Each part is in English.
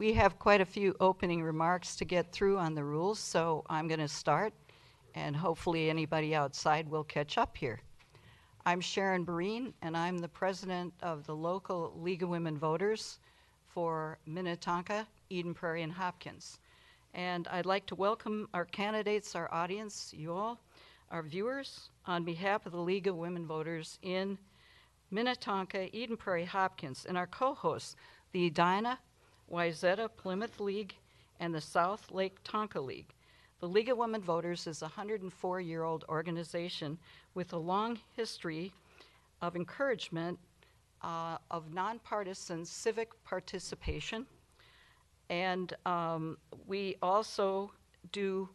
We have quite a few opening remarks to get through on the rules, so I'm going to start, and hopefully anybody outside will catch up here. I'm Sharon Borine, and I'm the president of the local League of Women Voters for Minnetonka, Eden Prairie, and Hopkins. And I'd like to welcome our candidates, our audience, you all, our viewers, on behalf of the League of Women Voters in Minnetonka, Eden Prairie, Hopkins, and our co-hosts, the Edina, Wayzata-Plymouth League, and the South Lake Tonka League. The League of Women Voters is a 104-year-old organization with a long history of encouragement of nonpartisan civic participation. And we also do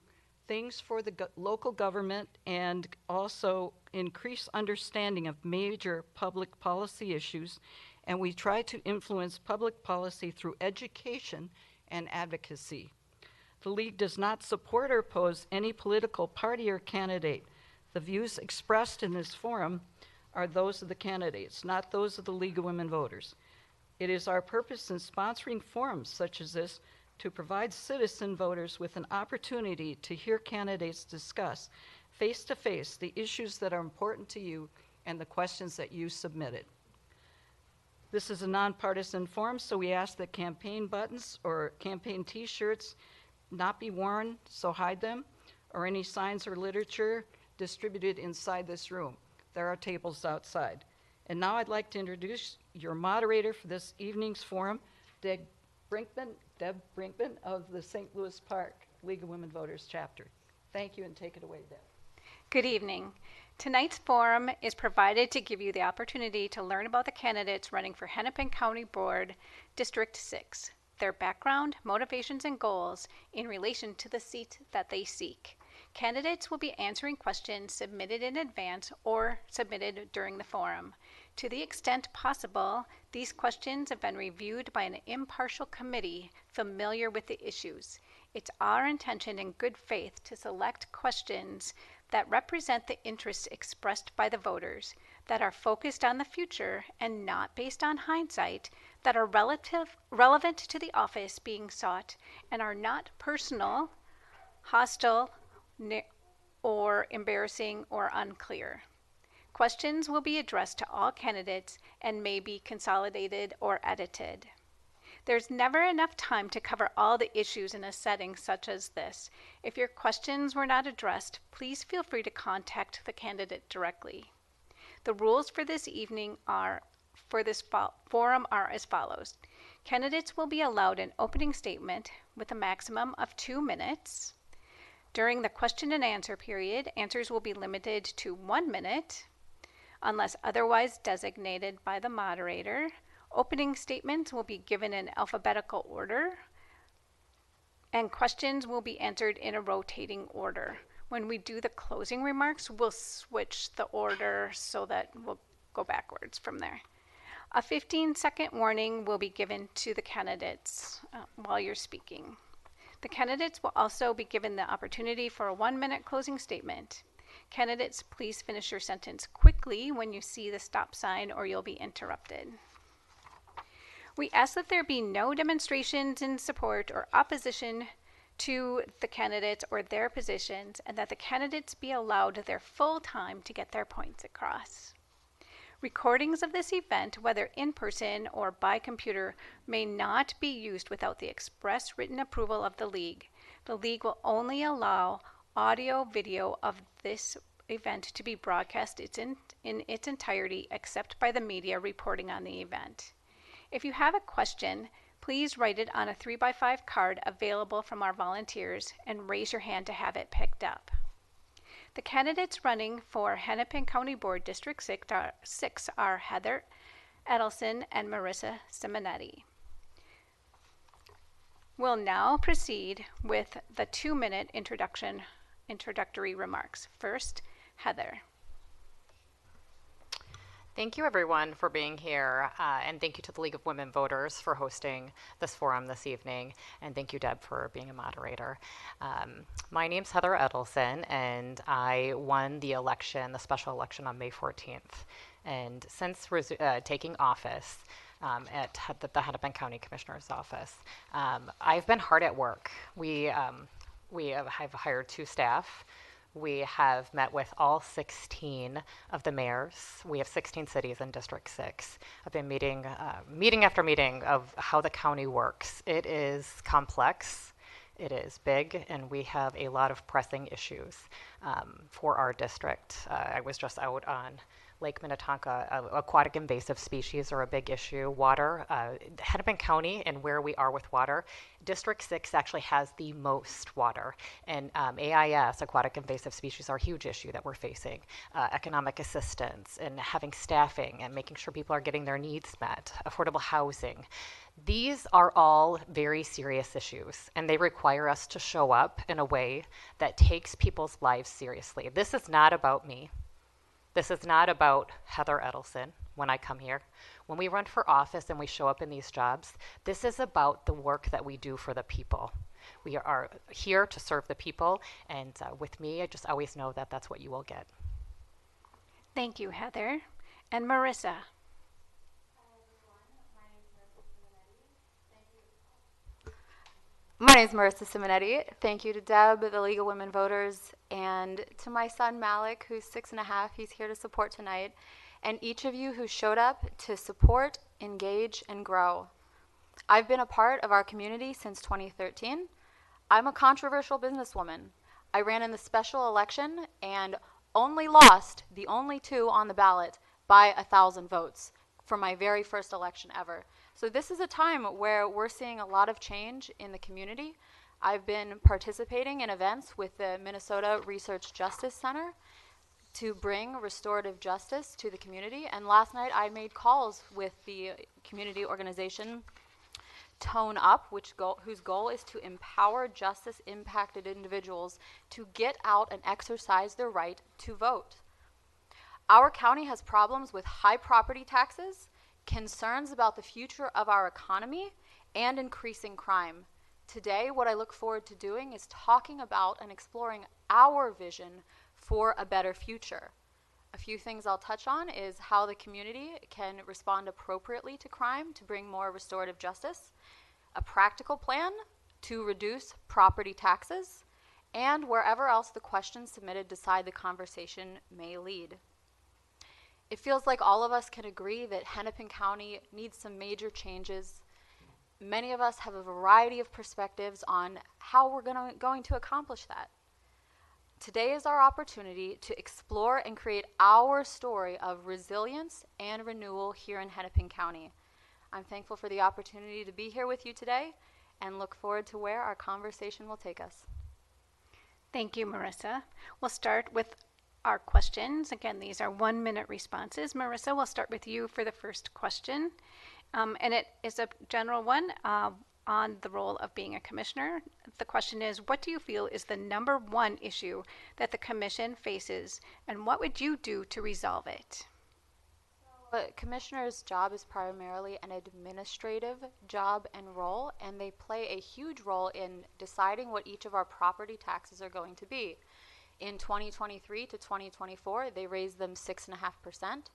things for the local government and also increase understanding of major public policy issues. And we try to influence public policy through education and advocacy. The League does not support or oppose any political party or candidate. The views expressed in this forum are those of the candidates, not those of the League of Women Voters. It is our purpose in sponsoring forums such as this to provide citizen voters with an opportunity to hear candidates discuss face-to-face the issues that are important to you and the questions that you submitted. This is a nonpartisan forum, so we ask that campaign buttons or campaign t-shirts not be worn, so hide them, or any signs or literature distributed inside this room. There are tables outside. And now I'd like to introduce your moderator for this evening's forum, Deb Brinkman of the St. Louis Park League of Women Voters chapter. Thank you, and take it away, Deb. Good evening. Tonight's forum is provided to give you the opportunity to learn about the candidates running for Hennepin County Board District 6, their background, motivations, and goals in relation to the seat that they seek. Candidates will be answering questions submitted in advance or submitted during the forum. To the extent possible, these questions have been reviewed by an impartial committee familiar with the issues. It's our intention in good faith to select questions that represent the interests expressed by the voters, that are focused on the future and not based on hindsight, that are relevant to the office being sought, and are not personal, hostile, or embarrassing or unclear. Questions will be addressed to all candidates and may be consolidated or edited. There's never enough time to cover all the issues in a setting such as this. If your questions were not addressed, please feel free to contact the candidate directly. The rules for this evening forum are as follows. Candidates will be allowed an opening statement with a maximum of 2 minutes. During the question and answer period, answers will be limited to 1 minute, unless otherwise designated by the moderator. Opening statements will be given in alphabetical order, and questions will be answered in a rotating order. When we do the closing remarks, we'll switch the order so that we'll go backwards from there. A 15-second warning will be given to the candidates while you're speaking. The candidates will also be given the opportunity for a 1-minute closing statement. Candidates, please finish your sentence quickly when you see the stop sign or you'll be interrupted. We ask that there be no demonstrations in support or opposition to the candidates or their positions, and that the candidates be allowed their full time to get their points across. Recordings of this event, whether in person or by computer, may not be used without the express written approval of the League. The League will only allow audio-video of this event to be broadcast in its entirety, except by the media reporting on the event. If you have a question, please write it on a 3x5 card available from our volunteers and raise your hand to have it picked up. The candidates running for Hennepin County Board District 6 are Heather Edelson and Marisa Simonetti. We'll now proceed with the 2-minute introductory remarks. First, Heather. Thank you, everyone, for being here, and thank you to the League of Women Voters for hosting this forum this evening, and thank you, Deb, for being a moderator. My name's Heather Edelson, and I won the election, the special election on May 14th. And since taking office, at the Hennepin County Commissioner's Office. I've been hard at work. We have hired 2 staff. We have met with all 16 of the mayors. We have 16 cities in District 6. I've been meeting after meeting of how the county works. It is complex. It is big, and we have a lot of pressing issues for our district. I was just out on Lake Minnetonka. Aquatic invasive species are a big issue. Water, Hennepin County and where we are with water, District 6 actually has the most water. And AIS, aquatic invasive species, are a huge issue that we're facing. Economic assistance and having staffing and making sure people are getting their needs met. Affordable housing. These are all very serious issues, and they require us to show up in a way that takes people's lives seriously. This is not about me. This is not about Heather Edelson when I come here. When we run for office and we show up in these jobs, this is about the work that we do for the people. We are here to serve the people, and with me, I just always know that that's what you will get. Thank you, Heather. And Marisa. My name is Marisa Simonetti. Thank you to Deb, the League of Women Voters, and to my son Malik, who's 6.5. He's here to support tonight, and each of you who showed up to support, engage, and grow. I've been a part of our community since 2013. I'm a controversial businesswoman. I ran in the special election and only lost the only 2 on the ballot by 1,000 votes for my very first election ever. So this is a time where we're seeing a lot of change in the community. I've been participating in events with the Minnesota Research Justice Center to bring restorative justice to the community. And last night I made calls with the community organization Tone Up, whose goal is to empower justice-impacted individuals to get out and exercise their right to vote. Our county has problems with high property taxes, concerns about the future of our economy, and increasing crime. Today, what I look forward to doing is talking about and exploring our vision for a better future. A few things I'll touch on is how the community can respond appropriately to crime to bring more restorative justice, a practical plan to reduce property taxes, and wherever else the questions submitted decide the conversation may lead. It feels like all of us can agree that Hennepin County needs some major changes. Many of us have a variety of perspectives on how we're going to accomplish that. Today is our opportunity to explore and create our story of resilience and renewal here in Hennepin County. I'm thankful for the opportunity to be here with you today and look forward to where our conversation will take us. Thank you, Marisa. We'll start with our questions. Again, these are 1-minute responses. Marisa, we'll start with you for the first question. And it is a general one on the role of being a commissioner. The question is, what do you feel is the #1 issue that the commission faces, and what would you do to resolve it? The commissioner's job is primarily an administrative job and role, and they play a huge role in deciding what each of our property taxes are going to be. In 2023 to 2024, they raised them 6.5%.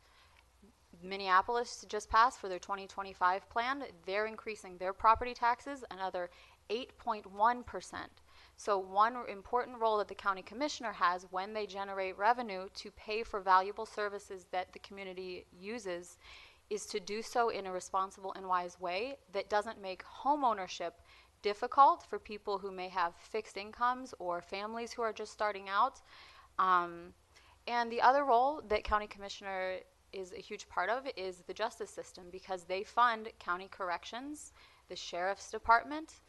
Minneapolis just passed for their 2025 plan. They're increasing their property taxes another 8.1%. So one important role that the county commissioner has when they generate revenue to pay for valuable services that the community uses is to do so in a responsible and wise way that doesn't make home ownership difficult for people who may have fixed incomes or families who are just starting out. And the other role that county commissioner is a huge part of is the justice system, because they fund county corrections, the sheriff's department,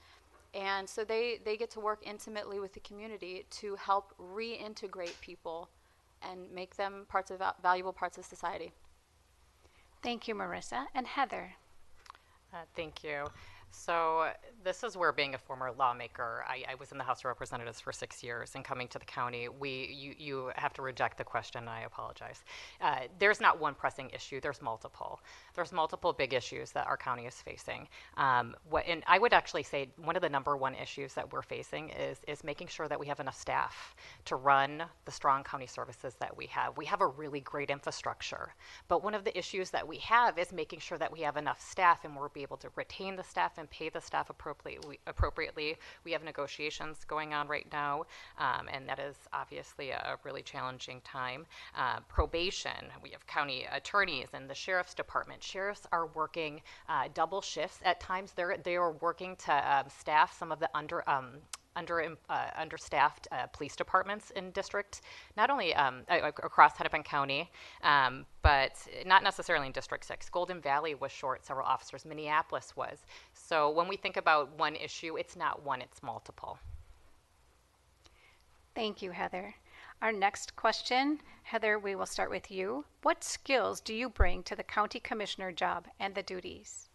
and so they get to work intimately with the community to help reintegrate people and make them valuable parts of society. Thank you, Marisa. And Heather. Thank you. So this is where being a former lawmaker, I was in the House of Representatives for 6 years, and coming to the county, you have to reject the question, and I apologize. There's not one pressing issue, there's multiple. There's multiple big issues that our county is facing. And I would actually say one of the number one issues that we're facing is making sure that we have enough staff to run the strong county services that we have. We have a really great infrastructure, but one of the issues that we have is making sure that we have enough staff and we'll be able to retain the staff and pay the staff appropriately. We have negotiations going on right now, and that is obviously a really challenging time. Probation, we have county attorneys and the sheriff's department. Sheriffs are working double shifts at times. They are working to staff some of the understaffed police departments in district, not only across Hennepin County, but not necessarily in District 6. Golden Valley was short several officers. Minneapolis was. So when we think about one issue, it's not one, it's multiple. Thank you, Heather. Our next question, Heather, we will start with you. What skills do you bring to the county commissioner job and the duties?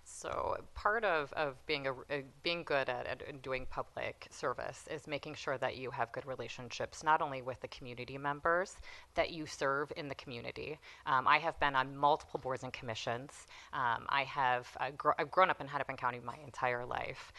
So part of being good at doing public service is making sure that you have good relationships, not only with the community members that you serve in the community. I have been on multiple boards and commissions. I've grown up in Hennepin County my entire life.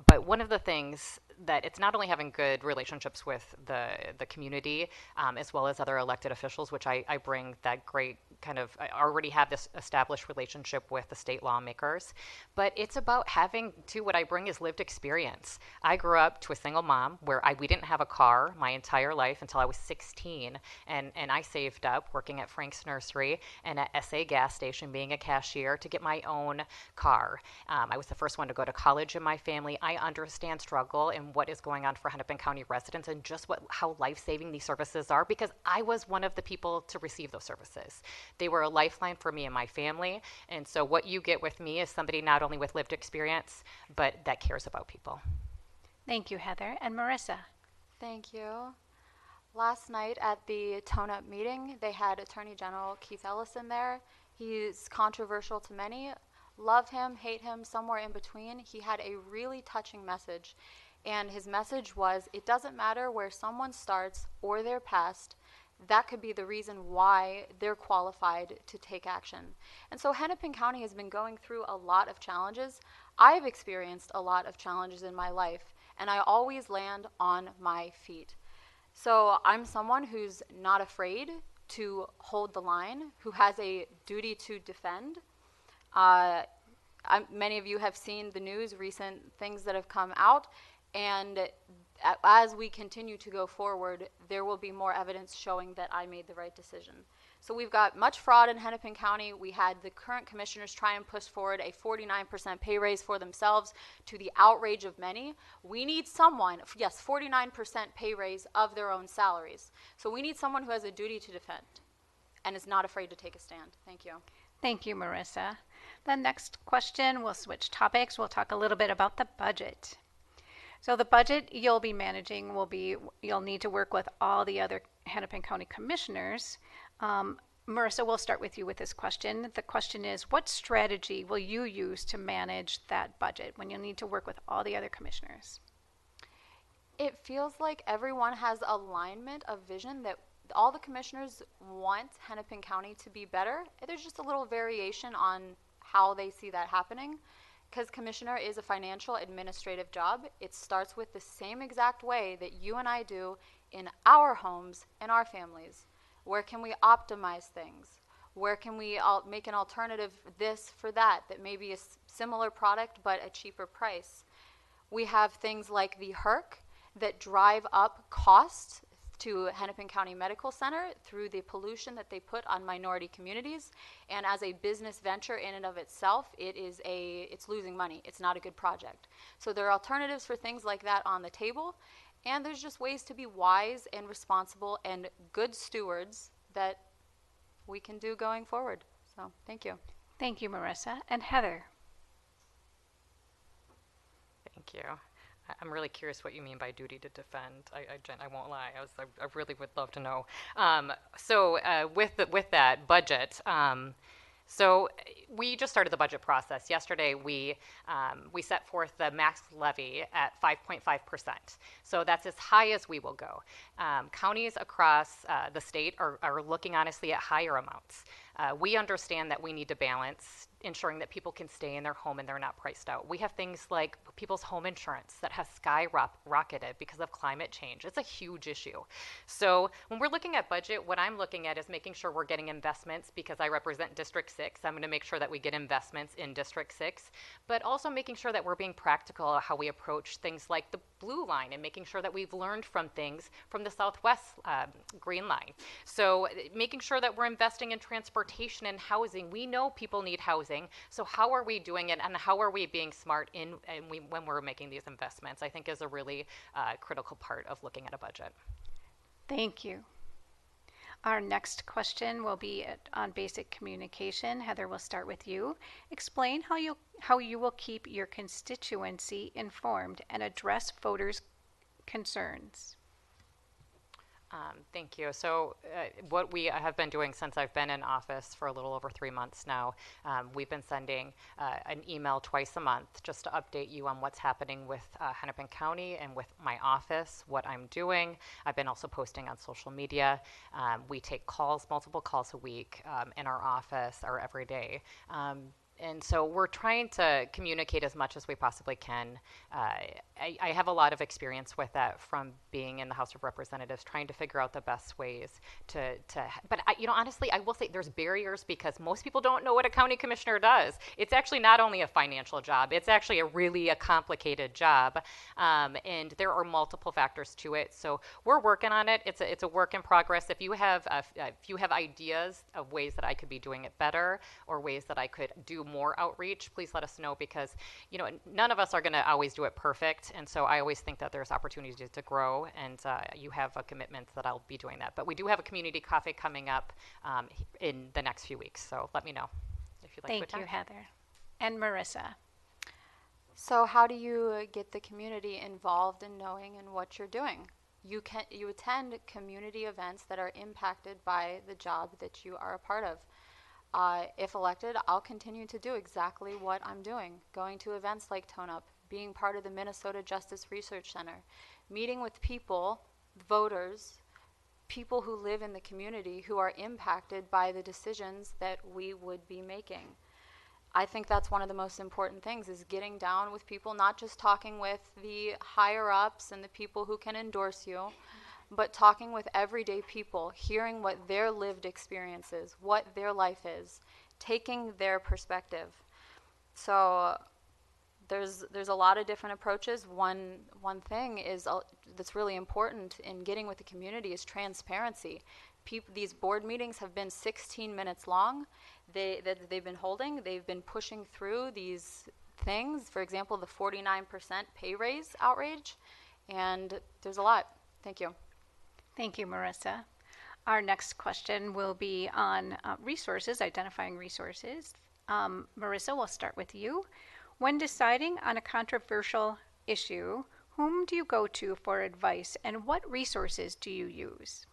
But one of the things that it's not only having good relationships with the community as well as other elected officials, which I bring that great I already have this established relationship with the state lawmakers, but it's about having, too, what I bring is lived experience. I grew up to a single mom where we didn't have a car my entire life until I was 16, and I saved up working at Frank's Nursery and at SA gas station being a cashier to get my own car. I was the first one to go to college in my family. I understand struggle and what is going on for Hennepin County residents and just how life-saving these services are, because I was one of the people to receive those services. They were a lifeline for me and my family. And so what you get with me is somebody not only with lived experience, but that cares about people. Thank you, Heather. And Marisa? Thank you. Last night at the tone-up meeting, they had Attorney General Keith Edelson there. He's controversial to many. Love him, hate him, somewhere in between. He had a really touching message. And his message was, it doesn't matter where someone starts or their past, that could be the reason why they're qualified to take action. And so Hennepin County has been going through a lot of challenges. I've experienced a lot of challenges in my life, and I always land on my feet. So I'm someone who's not afraid to hold the line, who has a duty to defend. Many of you have seen the news, recent things that have come out, and as we continue to go forward, there will be more evidence showing that I made the right decision. So we've got much fraud in Hennepin County. We had the current commissioners try and push forward a 49% pay raise for themselves, to the outrage of many. We need someone, yes, 49% pay raise of their own salaries. So we need someone who has a duty to defend and is not afraid to take a stand. Thank you. Thank you, Marisa. The next question, we'll switch topics. We'll talk a little bit about the budget. So the budget you'll be managing you'll need to work with all the other Hennepin County commissioners. Marisa, we'll start with you with this question. The question is, what strategy will you use to manage that budget when you'll need to work with all the other commissioners? It feels like everyone has alignment of vision, that all the commissioners want Hennepin County to be better. There's just a little variation on how they see that happening. Because commissioner is a financial administrative job. It starts with the same exact way that you and I do in our homes and our families. Where can we optimize things? Where can we make an alternative this for that may be a similar product but a cheaper price? We have things like the HERC that drive up costs to Hennepin County Medical Center through the pollution that they put on minority communities. And as a business venture in and of itself, it's losing money. It's not a good project. So there are alternatives for things like that on the table. And there's just ways to be wise and responsible and good stewards that we can do going forward. So thank you. Thank you, Marisa. And Heather? Thank you. I'm really curious what you mean by duty to defend. I won't lie. I really would love to know. So with that budget, So we just started the budget process. Yesterday, we set forth the max levy at 5.5%. So that's as high as we will go. Counties across the state are looking honestly at higher amounts. We understand that we need to balance ensuring that people can stay in their home and they're not priced out. We have things like people's home insurance that has skyrocketed because of climate change. It's a huge issue. So when we're looking at budget, what I'm looking at is making sure we're getting investments, because I represent District 6. I'm going to make sure that we get investments in District 6, but also making sure that we're being practical how we approach things like the blue line, and making sure that we've learned from things from the Southwest green line. So making sure that we're investing in transportation and housing. We know people need housing. So how are we doing it, and how are we being smart when we're making these investments, I think is a really critical part of looking at a budget. Thank you. Our next question will be on basic communication. Heather, we'll start with you. Explain how you will keep your constituency informed and address voters' concerns. Thank you. So what we have been doing since I've been in office for a little over 3 months now, we've been sending an email twice a month just to update you on what's happening with Hennepin County and with my office, what I'm doing. I've been also posting on social media. We take calls, multiple calls a week in our office or every day. And so we're trying to communicate as much as we possibly can. I have a lot of experience with that from being in the House of Representatives, trying to figure out the best ways but honestly, I will say there's barriers because most people don't know what a county commissioner does. It's actually not only a financial job, it's actually a complicated job. And there are multiple factors to it. So we're working on it. It's a work in progress. If you have ideas of ways that I could be doing it better, or ways that I could do more outreach, please let us know, because none of us are going to always do it perfect, and so I always think that there's opportunities to grow, and you have a commitment that I'll be doing that. But we do have a community coffee coming up in the next few weeks, so let me know if you'd like to attend. Thank you, Heather. And Marisa. So how do you get the community involved in knowing in what you're doing? You attend community events that are impacted by the job that you are a part of. If elected, I'll continue to do exactly what I'm doing, going to events like Tone Up, being part of the Minnesota Justice Research Center, meeting with people, voters, people who live in the community who are impacted by the decisions that we would be making. I think that's one of the most important things, is getting down with people, not just talking with the higher ups and the people who can endorse you, but talking with everyday people, hearing what their lived experience is, what their life is, taking their perspective. So there's a lot of different approaches. One thing is that's really important in getting with the community is transparency. These board meetings have been 16 minutes long. They've been holding. They've been pushing through these things. For example, the 49% pay raise outrage, and there's a lot. Thank you. Thank you, Marisa. Our next question will be on resources, identifying resources. Marisa, we'll start with you. When deciding on a controversial issue, whom do you go to for advice, and what resources do you use?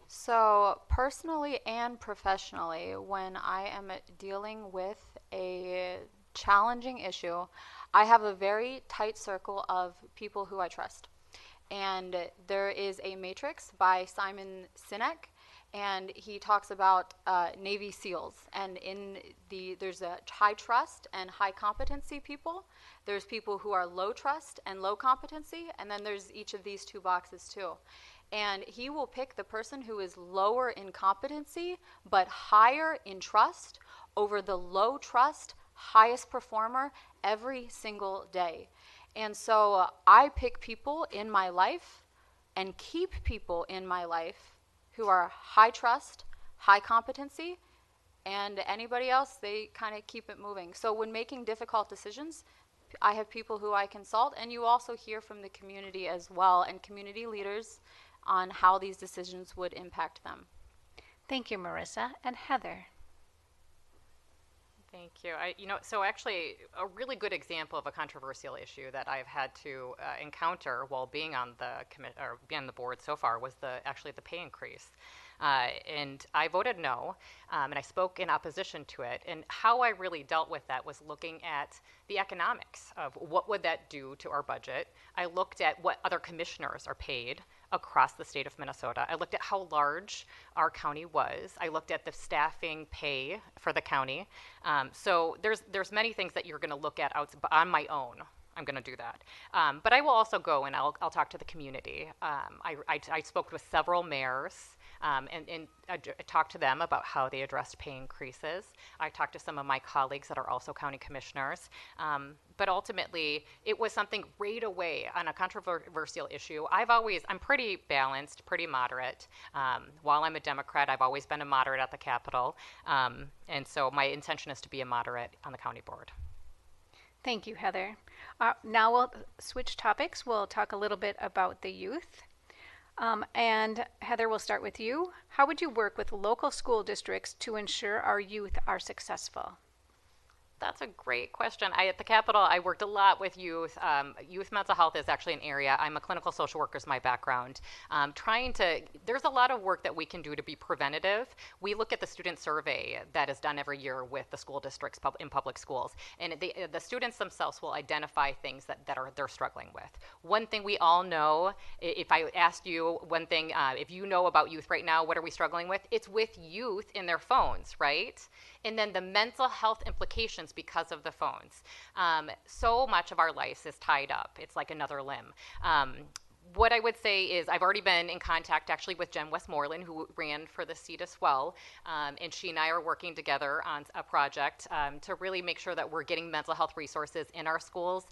So personally and professionally, when I am dealing with a challenging issue, I have a very tight circle of people who I trust. And there is a matrix by Simon Sinek, and he talks about Navy SEALs. And there's a high trust and high competency people. There's people who are low trust and low competency, and then there's each of these two boxes too. And he will pick the person who is lower in competency but higher in trust over the low trust, highest performer every single day. And so I pick people in my life and keep people in my life who are high trust, high competency, and anybody else, they kind of keep it moving. So when making difficult decisions, I have people who I consult, and you also hear from the community as well, and community leaders on how these decisions would impact them. Thank you, Marisa. And Heather. Thank you. So actually, a really good example of a controversial issue that I've had to encounter while being on the board so far was the pay increase. And I voted no, and I spoke in opposition to it. And how I really dealt with that was looking at the economics of what would that do to our budget. I looked at what other commissioners are paid across the state of Minnesota. I looked at how large our county was. I looked at the staffing pay for the county. So there's many things that you're going to look at on my own. I'm going to do that. But I will also go and I'll talk to the community. I spoke with several mayors and I talked to them about how they addressed pay increases. I talked to some of my colleagues that are also county commissioners. But ultimately, it was something right away on a controversial issue. I'm pretty balanced, pretty moderate. While I'm a Democrat, I've always been a moderate at the Capitol. And so my intention is to be a moderate on the county board. Thank you, Heather. Now we'll switch topics. We'll talk a little bit about the youth. And Heather, we'll start with you. How would you work with local school districts to ensure our youth are successful? That's a great question. At the Capitol, I worked a lot with youth. Youth mental health is actually an area. I'm a clinical social worker is my background. There's a lot of work that we can do to be preventative. We look at the student survey that is done every year with the school districts in public schools. And the students themselves will identify things that they're struggling with. One thing we all know, if I asked you one thing, if you know about youth right now, what are we struggling with? It's with youth in their phones, right? And then the mental health implications because of the phones. So much of our life is tied up. It's like another limb. What I would say is I've already been in contact actually with Jen Westmoreland, who ran for the seat as well. And she and I are working together on a project to really make sure that we're getting mental health resources in our schools.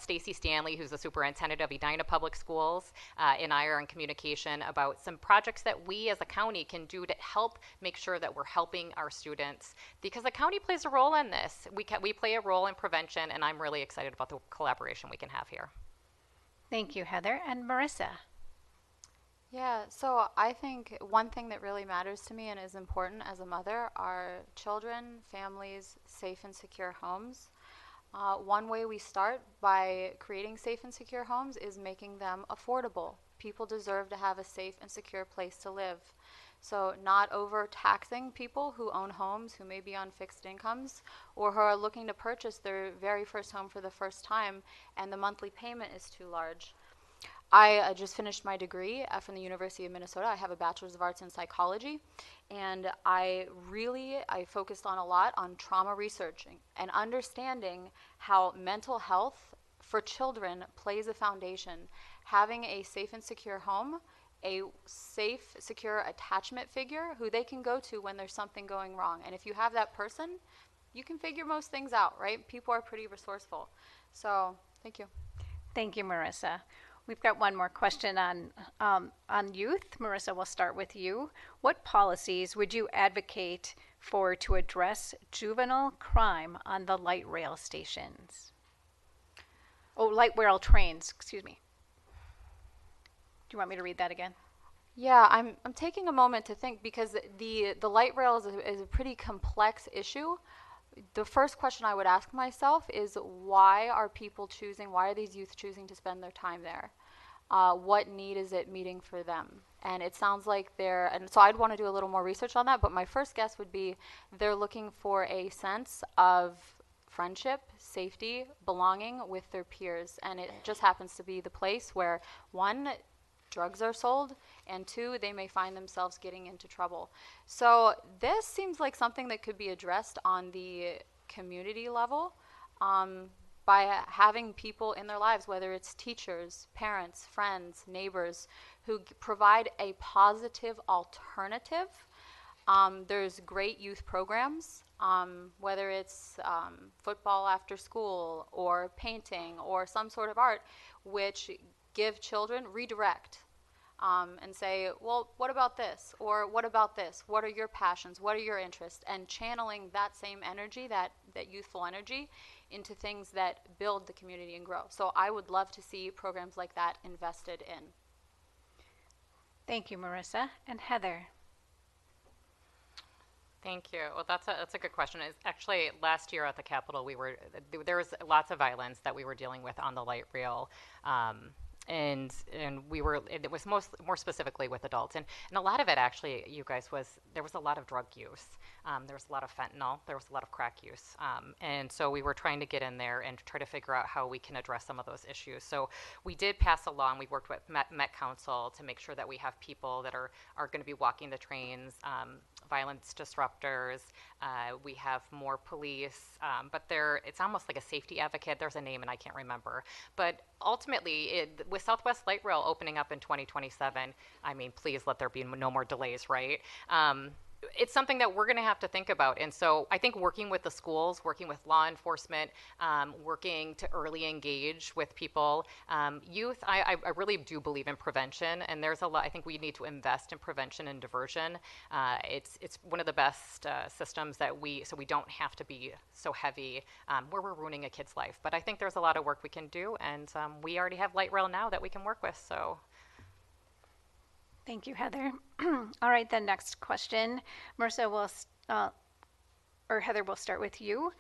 Stacy Stanley, who's the superintendent of Edina Public Schools, and I are in communication about some projects that we as a county can do to help make sure that we're helping our students. Because the county plays a role in this. We play a role in prevention, and I'm really excited about the collaboration we can have here. Thank you, Heather. And Marisa? Yeah, so I think one thing that really matters to me and is important as a mother are children, families, safe and secure homes. One way we start by creating safe and secure homes is making them affordable. People deserve to have a safe and secure place to live. So not overtaxing people who own homes, who may be on fixed incomes, or who are looking to purchase their very first home for the first time, and the monthly payment is too large. I just finished my degree from the University of Minnesota. I have a Bachelor's of Arts in Psychology, and I focused on a lot on trauma researching and understanding how mental health for children plays a foundation. Having a safe and secure home, a safe, secure attachment figure who they can go to when there's something going wrong. And if you have that person, you can figure most things out, right? People are pretty resourceful. So, thank you. Thank you, Marisa. We've got one more question on youth. Marisa, we'll start with you. What policies would you advocate for to address juvenile crime on the light rail stations? Oh, light rail trains, excuse me. Do you want me to read that again? Yeah, I'm taking a moment to think because the light rail is a pretty complex issue. The first question I would ask myself is why are these youth choosing to spend their time there? What need is it meeting for them? And it sounds like and so I'd want to do a little more research on that, but my first guess would be they're looking for a sense of friendship, safety, belonging with their peers. And it just happens to be the place where, one, drugs are sold, and two, they may find themselves getting into trouble. So this seems like something that could be addressed on the community level by having people in their lives, whether it's teachers, parents, friends, neighbors, who provide a positive alternative. There's great youth programs, whether it's football after school or painting or some sort of art, which give children redirect and say, well, what about this? Or what about this? What are your passions? What are your interests? And channeling that same energy, that youthful energy, into things that build the community and grow. So I would love to see programs like that invested in. Thank you, Marisa. And Heather? Thank you. Well, that's a good question. It's actually, last year at the Capitol, there was lots of violence that we were dealing with on the light rail. and it was more specifically with adults, and a lot of it actually, you guys, was there was a lot of drug use. There was a lot of fentanyl, there was a lot of crack use, and so we were trying to get in there and try to figure out how we can address some of those issues. So we did pass along, we worked with Met Council to make sure that we have people that are going to be walking the trains, violence disruptors. We have more police, but it's almost like a safety advocate. There's a name and I can't remember. But ultimately, with Southwest Light Rail opening up in 2027, I mean, please let there be no more delays, right? It's something that we're going to have to think about. And so I think working with the schools, working with law enforcement, working to early engage with people, youth, I really do believe in prevention. And there's a lot, I think we need to invest in prevention and diversion. It's one of the best systems so we don't have to be so heavy where we're ruining a kid's life. But I think there's a lot of work we can do. And we already have light rail now that we can work with. So. Thank you, Heather. All right, the next question. Marisa or Heather, we'll start with you.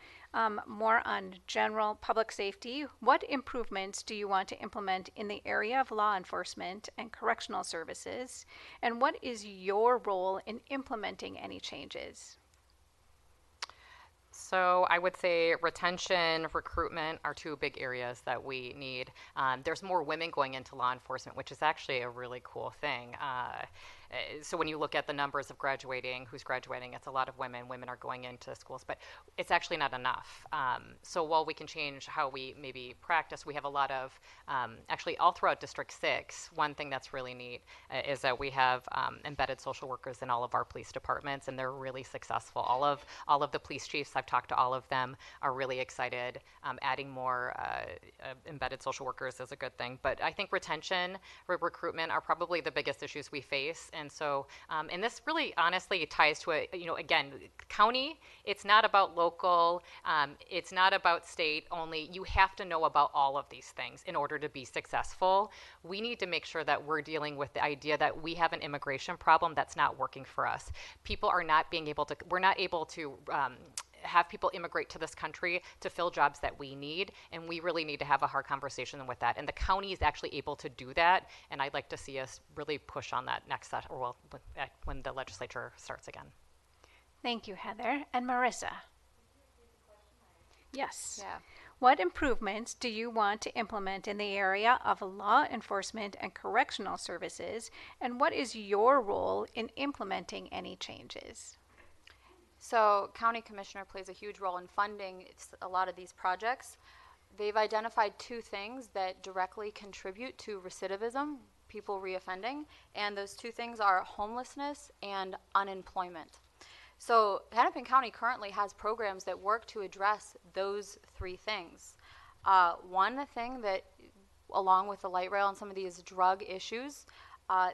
More on general public safety. What improvements do you want to implement in the area of law enforcement and correctional services? And what is your role in implementing any changes? So I would say retention, recruitment are two big areas that we need. There's more women going into law enforcement, which is actually a really cool thing. So when you look at the numbers of who's graduating, it's a lot of women. Women are going into schools, but it's actually not enough. So while we can change how we maybe practice, we have a lot of, actually all throughout District 6, one thing that's really neat is that we have embedded social workers in all of our police departments, and they're really successful. All of the police chiefs, I've talked to all of them, are really excited. Adding more embedded social workers is a good thing. But I think retention, recruitment are probably the biggest issues we face. And so, and this really honestly ties to again, county, it's not about local, it's not about state only. You have to know about all of these things in order to be successful. We need to make sure that we're dealing with the idea that we have an immigration problem that's not working for us. People are not we're not able to have people immigrate to this country to fill jobs that we need, and we really need to have a hard conversation with that. And the county is actually able to do that, and I'd like to see us really push on that next set, when the legislature starts again. Thank you, Heather. And Marisa? Yes. Yeah. What improvements do you want to implement in the area of law enforcement and correctional services, and what is your role in implementing any changes? So county commissioner plays a huge role in funding a lot of these projects. They've identified two things that directly contribute to recidivism, people reoffending, and those two things are homelessness and unemployment. So Hennepin County currently has programs that work to address those three things. One thing that, along with the light rail and some of these drug issues,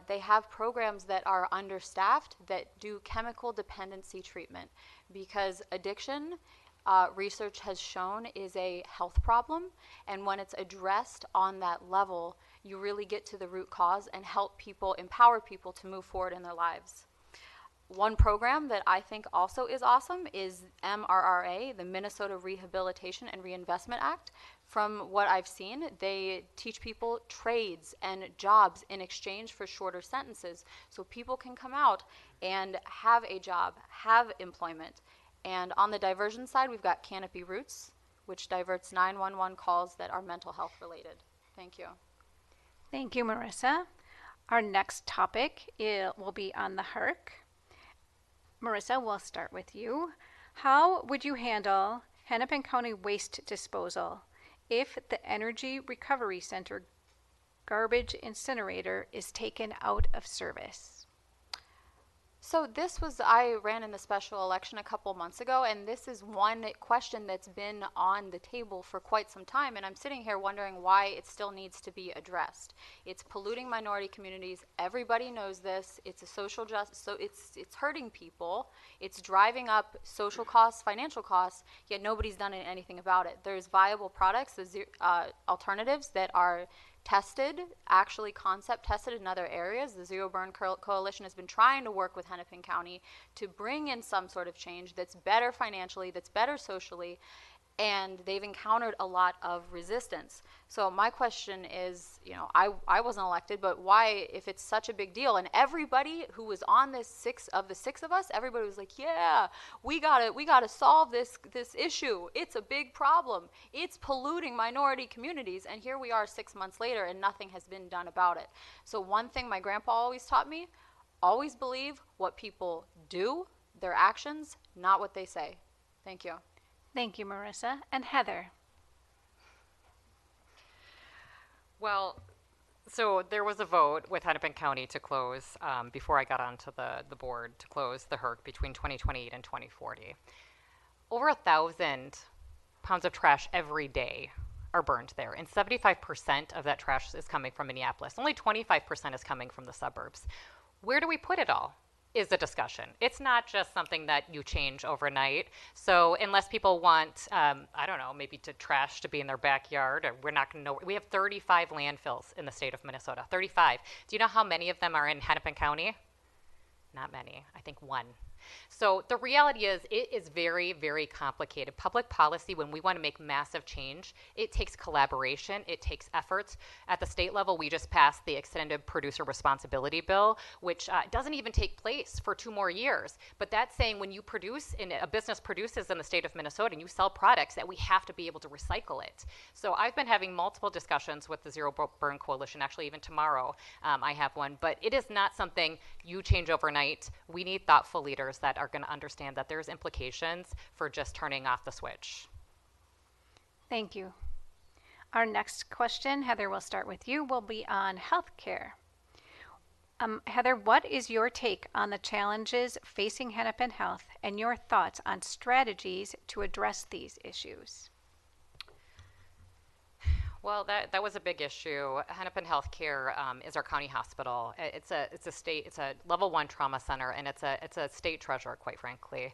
they have programs that are understaffed that do chemical dependency treatment, because addiction, research has shown, is a health problem, and when it's addressed on that level, you really get to the root cause and help people, empower people to move forward in their lives. One program that I think also is awesome is MRRA, the Minnesota Rehabilitation and Reinvestment Act. From what I've seen, they teach people trades and jobs in exchange for shorter sentences, so people can come out and have a job, have employment. And on the diversion side, we've got Canopy Roots, which diverts 911 calls that are mental health related. Thank you. Thank you, Marisa. Our next topic will be on the HERC. Marisa, we'll start with you. How would you handle Hennepin County Waste Disposal if the Energy Recovery Center garbage incinerator is taken out of service? So I ran in the special election a couple months ago, and this is one question that's been on the table for quite some time, and I'm sitting here wondering why it still needs to be addressed. It's polluting minority communities. Everybody knows this. It's a social justice, so it's hurting people. It's driving up social costs, financial costs, yet nobody's done anything about it. There's viable products, alternatives that are tested, actually concept tested in other areas. The Zero Burn Coalition has been trying to work with Hennepin County to bring in some sort of change that's better financially, that's better socially. and they've encountered a lot of resistance. So my question is, I wasn't elected, but why, if it's such a big deal, and everybody who was on this six of us, everybody was like, yeah, we gotta solve this issue. It's a big problem. It's polluting minority communities, and here we are 6 months later, and nothing has been done about it. So one thing my grandpa always taught me: always believe what people do, their actions, not what they say. Thank you. Thank you, Marisa. And Heather. Well, so there was a vote with Hennepin County to close, before I got onto the board, to close the HERC between 2028 and 2040. Over 1,000 pounds of trash every day are burned there, and 75% of that trash is coming from Minneapolis. Only 25% is coming from the suburbs. Where do we put it all is the discussion. It's not just something that you change overnight. So unless people want, I don't know, maybe to trash to be in their backyard, or we're not going to know. We have 35 landfills in the state of Minnesota, 35. Do you know how many of them are in Hennepin County? Not many, I think one. So the reality is, it is very, very complicated. Public policy, when we want to make massive change, it takes collaboration, it takes efforts. At the state level, we just passed the Extended Producer Responsibility Bill, which doesn't even take place for 2 more years. But that's saying when you produce, and a business produces in the state of Minnesota, and you sell products, that we have to be able to recycle it. So I've been having multiple discussions with the Zero Burn Coalition. Actually, even tomorrow I have one. But it is not something you change overnight. We need thoughtful leaders that are going to understand that there's implications for just turning off the switch. Thank you. Our next question, Heather, we'll start with you, will be on healthcare. Heather, what is your take on the challenges facing Hennepin Health and your thoughts on strategies to address these issues? Well, that was a big issue. Hennepin Healthcare is our county hospital. It's a level 1 trauma center, and it's a state treasure, quite frankly.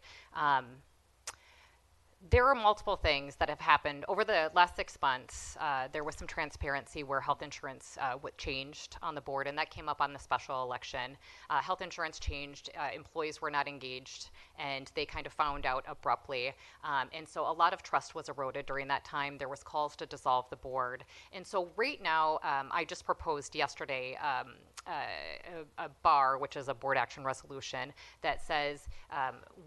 There are multiple things that have happened over the last 6 months. There was some transparency where health insurance changed on the board, and that came up on the special election. Health insurance changed, employees were not engaged, and they kind of found out abruptly. And so a lot of trust was eroded during that time. There was calls to dissolve the board. And so right now, I just proposed yesterday a BAR, which is a board action resolution, that says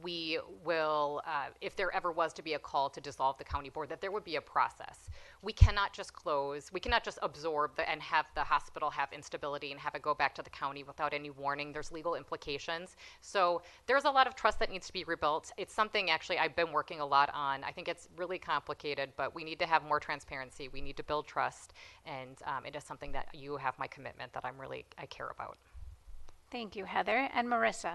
we will, if there ever was to be a call to dissolve the county board, that there would be a process. We cannot just close, we cannot just absorb and have the hospital have instability and have it go back to the county without any warning. There's legal implications. So there's a lot of trust that needs to be rebuilt. It's something actually I've been working a lot on. I think it's really complicated, but we need to have more transparency. We need to build trust, and it is something that you have my commitment that I care about. Thank you, Heather. And Marisa.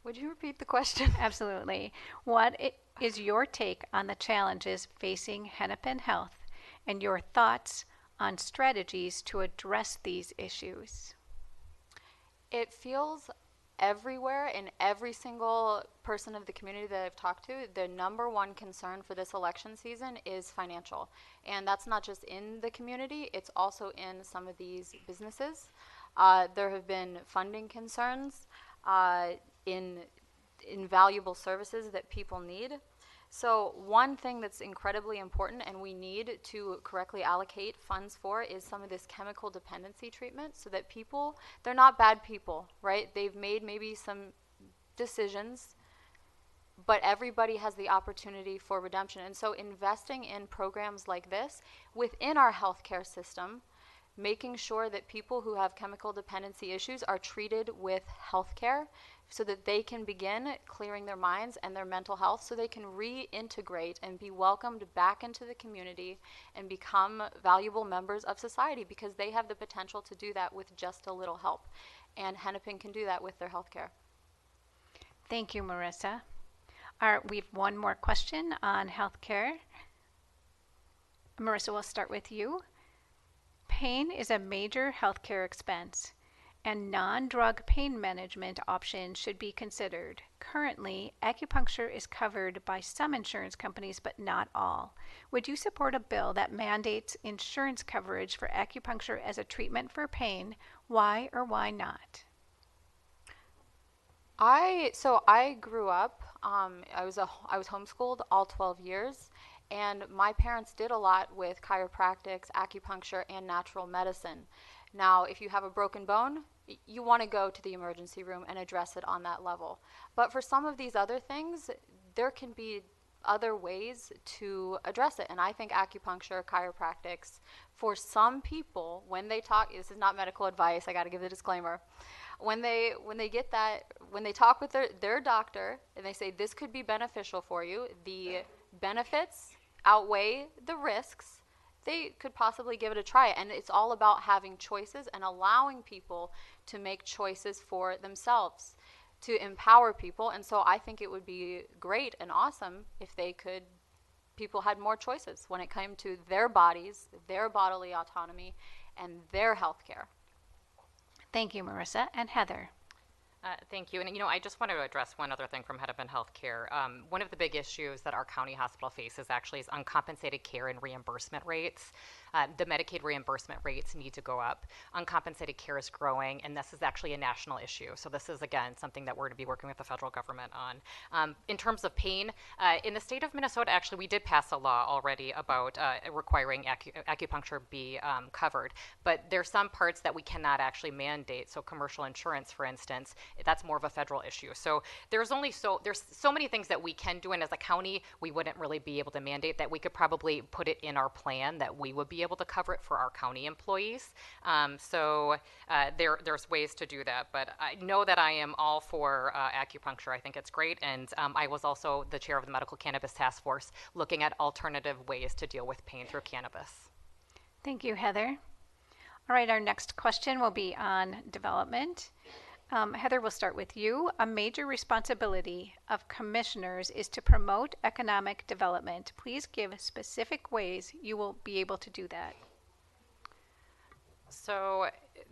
Would you repeat the question? Absolutely. What is your take on the challenges facing Hennepin Health and your thoughts on strategies to address these issues? It feels everywhere, in every single person of the community that I've talked to, the number one concern for this election season is financial. And that's not just in the community, it's also in some of these businesses. There have been funding concerns in invaluable services that people need. So one thing that's incredibly important and we need to correctly allocate funds for is some of this chemical dependency treatment, so that people, they're not bad people, right? They've made maybe some decisions, but everybody has the opportunity for redemption. And so investing in programs like this within our healthcare system, making sure that people who have chemical dependency issues are treated with healthcare so that they can begin clearing their minds and their mental health, so they can reintegrate and be welcomed back into the community and become valuable members of society, because they have the potential to do that with just a little help. And Hennepin can do that with their healthcare. Thank you, Marisa. We have one more question on healthcare. Marisa, we'll start with you. Pain is a major healthcare expense, and non-drug pain management options should be considered. Currently, acupuncture is covered by some insurance companies, but not all. Would you support a bill that mandates insurance coverage for acupuncture as a treatment for pain? Why or why not? I grew up. I was homeschooled all 12 years, and my parents did a lot with chiropractics, acupuncture, and natural medicine. Now, if you have a broken bone, you want to go to the emergency room and address it on that level. But for some of these other things, there can be other ways to address it. And I think acupuncture, chiropractics, for some people, when they talk, this is not medical advice, I got to give the disclaimer. When they get that, when they talk with their doctor and they say this could be beneficial for you, the benefits outweigh the risks, they could possibly give it a try. And it's all about having choices and allowing people to make choices for themselves, to empower people. And so I think it would be great and awesome if people had more choices when it came to their bodies, their bodily autonomy, and their health care. Thank you, Marissa. And Heather. Thank you. And, I just want to address one other thing from Hennepin Healthcare. One of the big issues that our county hospital faces actually is uncompensated care and reimbursement rates. The Medicaid reimbursement rates need to go up. Uncompensated care is growing, and this is actually a national issue. So this is, again, something that we're going to be working with the federal government on. In terms of pain, in the state of Minnesota, actually, we did pass a law already about requiring acupuncture be covered. But there's some parts that we cannot actually mandate. So commercial insurance, for instance, that's more of a federal issue. So there's so many things that we can do, and as a county, we wouldn't really be able to mandate that. We could probably put it in our plan that we would be able to cover it for our county employees. There's ways to do that, but I know that I am all for acupuncture. I think it's great, and I was also the chair of the Medical Cannabis Task Force looking at alternative ways to deal with pain through cannabis. Thank you, Heather. All right, our next question will be on development. Heather, we'll start with you. A major responsibility of commissioners is to promote economic development. Please give specific ways you will be able to do that. So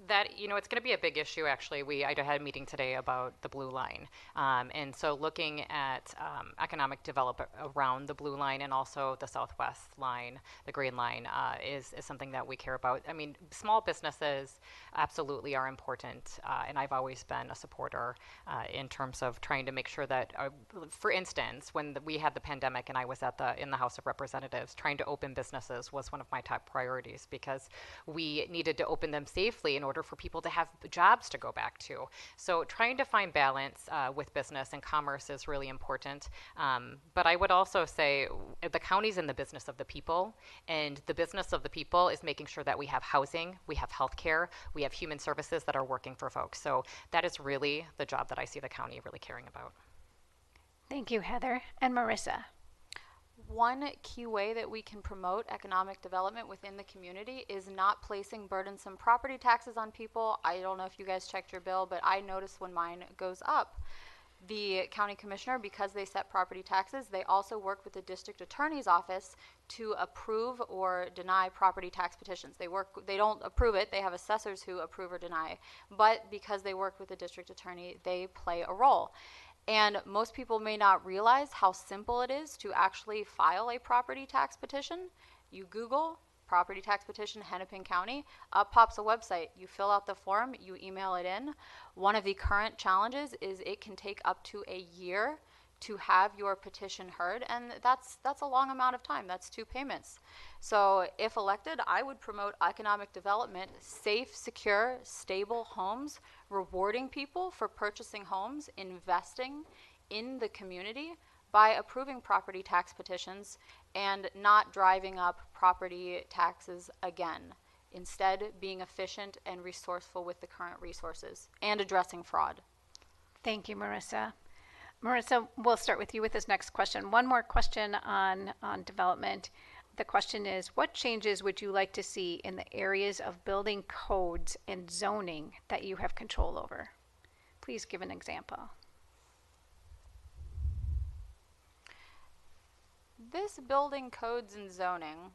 that, it's going to be a big issue, actually. I had a meeting today about the Blue Line. And so looking at economic development around the Blue Line and also the Southwest Line, the Green Line, is something that we care about. I mean, small businesses absolutely are important. And I've always been a supporter in terms of trying to make sure that, for instance, when we had the pandemic and I was in the House of Representatives, trying to open businesses was one of my top priorities because we needed to open them safely in order for people to have jobs to go back to. So trying to find balance with business and commerce is really important. But I would also say the county's in the business of the people, and the business of the people is making sure that we have housing, we have healthcare, we have human services that are working for folks. So that is really the job that I see the county really caring about. Thank you, Heather. And Marissa. One key way that we can promote economic development within the community is not placing burdensome property taxes on people. I don't know if you guys checked your bill, but I notice when mine goes up. The county commissioner, because they set property taxes, they also work with the district attorney's office to approve or deny property tax petitions. They don't approve it, they have assessors who approve or deny, but because they work with the district attorney, they play a role. And most people may not realize how simple it is to actually file a property tax petition. You Google property tax petition Hennepin County, up pops a website. You fill out the form, you email it in. One of the current challenges is it can take up to a year to have your petition heard, and that's a long amount of time. That's 2 payments. So if elected, I would promote economic development, safe, secure, stable homes, rewarding people for purchasing homes, investing in the community by approving property tax petitions and not driving up property taxes again. Instead, being efficient and resourceful with the current resources and addressing fraud. Thank you, Marissa. Marissa, we'll start with you with this next question. One more question on development. The question is, what changes would you like to see in the areas of building codes and zoning that you have control over? Please give an example. This building codes and zoning,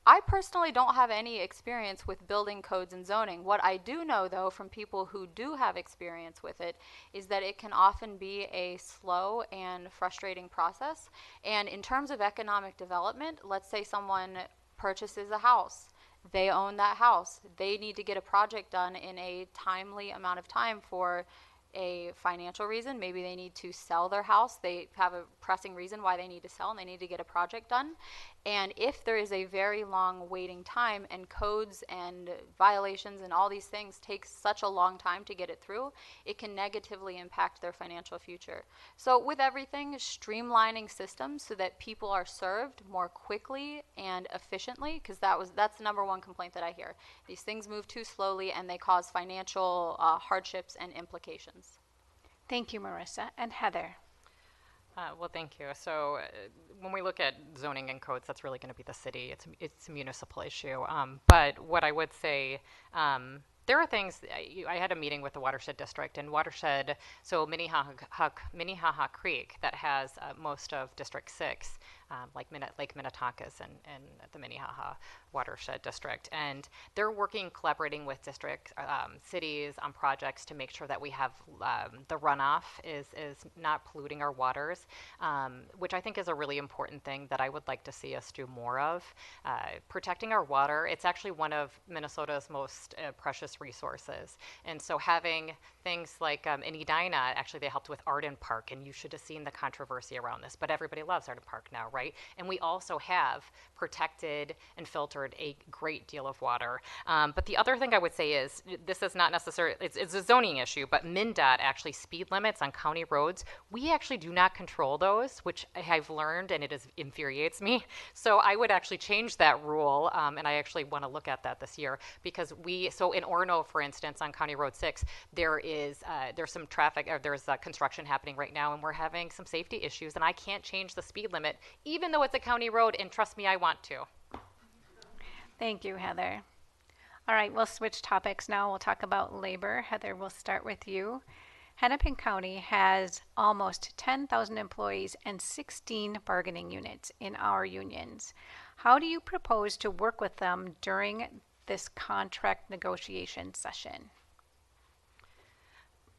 I personally don't have any experience with building codes and zoning. What I do know, though, from people who do have experience with it, is that it can often be a slow and frustrating process. And in terms of economic development, let's say someone purchases a house. They own that house. They need to get a project done in a timely amount of time for a financial reason. Maybe they need to sell their house. They have a pressing reason why they need to sell and they need to get a project done. And if there is a very long waiting time and codes and violations and all these things take such a long time to get it through, it can negatively impact their financial future. So with everything, streamlining systems so that people are served more quickly and efficiently, because that's the number one complaint that I hear. These things move too slowly and they cause financial hardships and implications. Thank you, Marissa. And Heather. Well, thank you. So when we look at zoning and codes, that's really going to be the city. It's a municipal issue. But what I would say, there are things, I had a meeting with the Watershed District, and Watershed, so Minnehaha Creek, that has most of District 6, like Lake Minnetonka's and the Minnehaha Watershed District. And they're collaborating with district cities on projects to make sure that we have the runoff is not polluting our waters, which I think is a really important thing that I would like to see us do more of. Protecting our water, it's actually one of Minnesota's most precious resources. And so having things like in Edina, actually they helped with Arden Park, and you should have seen the controversy around this, but everybody loves Arden Park now, right? And we also have protected and filtered a great deal of water. But the other thing I would say is, this is not necessarily, it's a zoning issue, but MnDOT actually speed limits on county roads, we actually do not control those, which I've learned, and it infuriates me. So I would actually change that rule, and I actually want to look at that this year, because so in Orono, for instance, on County Road 6, there's some traffic, or there's construction happening right now, and we're having some safety issues, and I can't change the speed limit, even though it's a county road, and trust me, I want to. Thank you, Heather. All right, we'll switch topics now. We'll talk about labor. Heather, we'll start with you. Hennepin County has almost 10,000 employees and 16 bargaining units in our unions. How do you propose to work with them during this contract negotiation session?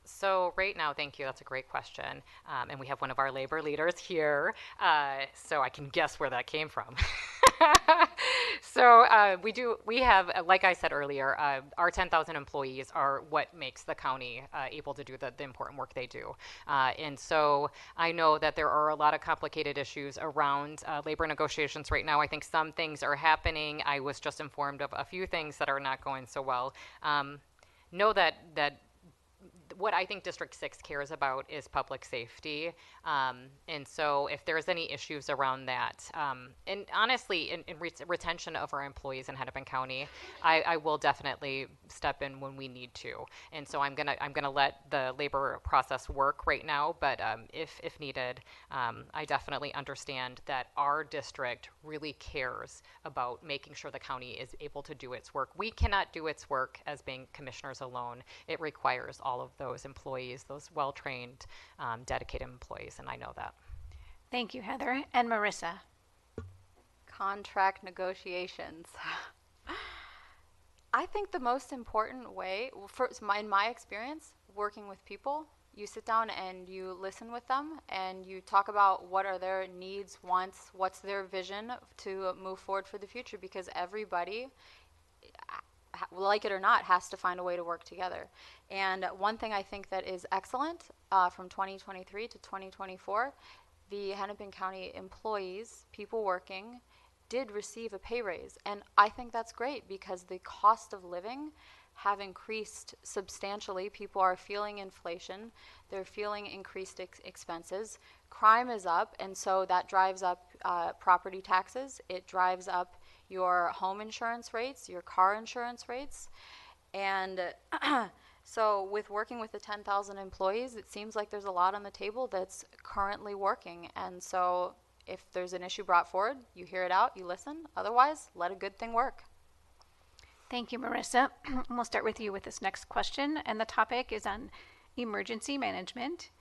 So right now, thank you, that's a great question. And we have one of our labor leaders here, so I can guess where that came from. So we have, like I said earlier, our 10,000 employees are what makes the county able to do the important work they do. And so I know that there are a lot of complicated issues around labor negotiations right now. I think some things are happening. I was just informed of a few things that are not going so well. Know that what I think District 6 cares about is public safety. And so if there's any issues around that, and honestly, in retention of our employees in Hennepin County, I will definitely step in when we need to. And so I'm gonna let the labor process work right now, but if needed, I definitely understand that our district really cares about making sure the county is able to do its work. We cannot do its work as being commissioners alone. It requires all of those employees, those well-trained, dedicated employees, and I know that. Thank you, Heather. And Marissa. Contract negotiations. I think the most important way, in my experience, working with people, you sit down and you listen with them and you talk about what are their needs, wants, what's their vision to move forward for the future, because everybody, like it or not, has to find a way to work together. And one thing I think that is excellent from 2023 to 2024, the Hennepin County employees, people working, did receive a pay raise. And I think that's great because the cost of living have increased substantially. People are feeling inflation. They're feeling increased expenses. Crime is up, and so that drives up property taxes. It drives up your home insurance rates, your car insurance rates. And so with working with the 10,000 employees, it seems like there's a lot on the table that's currently working. And so if there's an issue brought forward, you hear it out, you listen. Otherwise, let a good thing work. Thank you, Marissa. We'll start with you with this next question, and the topic is on emergency management.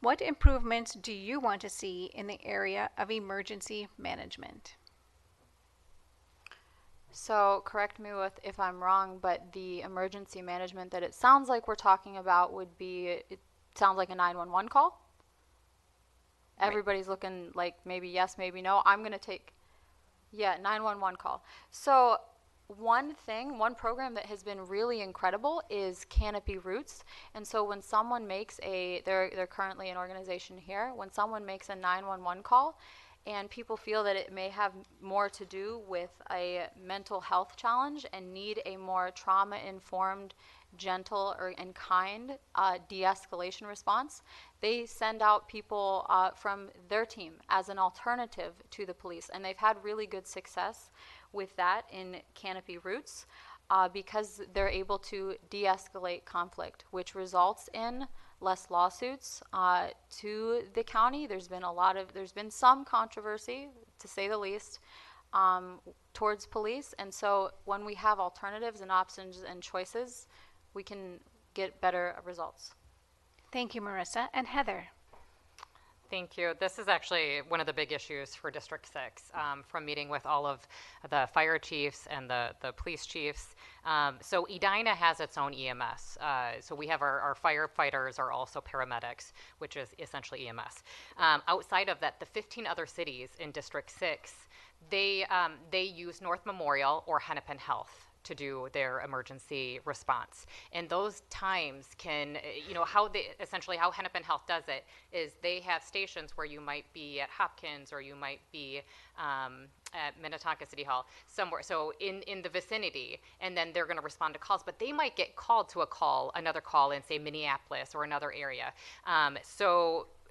What improvements do you want to see in the area of emergency management? So correct me if I'm wrong, but the emergency management that it sounds like we're talking about would be, it sounds like a 911 call. Right. Everybody's looking like maybe yes, maybe no. I'm going to take, 911 call. So one program that has been really incredible is Canopy Roots. And so when someone makes they're currently an organization here, when someone makes a 911 call and people feel that it may have more to do with a mental health challenge and need a more trauma-informed, gentle and kind de-escalation response, they send out people from their team as an alternative to the police. And they've had really good success with that in Canopy Roots because they're able to de-escalate conflict, which results in less lawsuits to the county. There's been some controversy, to say the least, towards police. And so when we have alternatives and options and choices, we can get better results. Thank you, Marisa. And Heather. Thank you. This is actually one of the big issues for District 6 from meeting with all of the fire chiefs and the police chiefs. So Edina has its own EMS. So we have our firefighters are also paramedics, which is essentially EMS. Outside of that, the 15 other cities in District 6, they use North Memorial or Hennepin Health to do their emergency response. And those times can, how Hennepin Health does it is they have stations where you might be at Hopkins or you might be at Minnetonka City Hall, somewhere, so in the vicinity, and then they're gonna respond to calls, but they might get called to another call in, say, Minneapolis or another area.